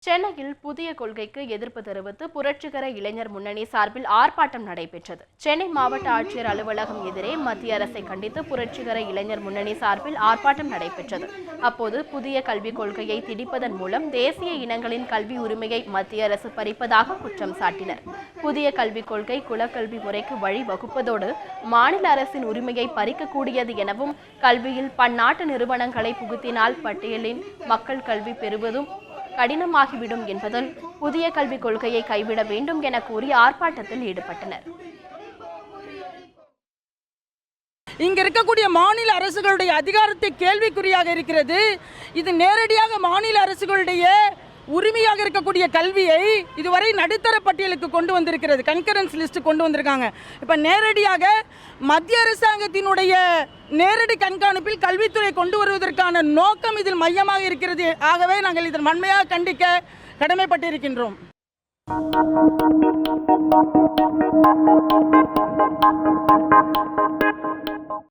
சென்னையில் புதிய கொள்கைக்கு எதிர்ப்பு தெரிவித்து புரட்சிகர இளைஞர் முன்னணி சார்பில் ஆர்ப்பாட்டம் நடைபெற்றது. சென்னை மாவட்ட ஆட்சியர் அலுவலகம் எதிரே மத்திய அரசை கண்டித்து புரட்சிகர இளைஞர் முன்னணி சார்பில் ஆர்ப்பாட்டம் நடைபெற்றது. அப்போது புதிய கல்விக் கொள்கையை திணிப்பதன் மூலம் தேசிய இனங்களின் கல்வி உரிமையை மத்திய அரசு பறிப்பதாக குற்றம் சாட்டினர். புதிய கல்விக் கொள்கை குலக்கல்வி முறைக்கு வழிவகுப்பதோடு மாநில அரசின் உரிமையை பறிக்கக்கூடியது எனவும், கல்வியில் பன்னாட்டு நிறுவனங்களை புகுத்தினால் பட்டியலின் மக்கள் கல்வி பெறுவதும் கடினமாகிவிடும் என்பதால் புதிய கல்விக் கொள்கையை கைவிட வேண்டும் என கூறி ஆர்ப்பாட்டத்தில் ஈடுபட்டனர். இங்க இருக்கக்கூடிய மாநில அரசுகளுடைய அதிகாரத்தை கேள்விக்குறியாக இருக்கிறது. இது நேரடியாக மாநில அரசுகளுடைய உரிமையாக இருக்கக்கூடிய கல்வியை இதுவரை நடுத்தர பட்டியலுக்கு கொண்டு வந்திருக்கிறது. கன்கரன்ஸ் லிஸ்ட் கொண்டு வந்திருக்காங்க. இப்போ நேரடியாக மத்திய அரசாங்கத்தினுடைய நேரடி கண்காணிப்பில் கல்வித்துறை கொண்டு வருவதற்கான நோக்கம் இதில் மையமாக இருக்கிறது. ஆகவே நாங்கள் இதன் வன்மையாக கண்டிக்க கடமைப்பட்டிருக்கின்றோம்.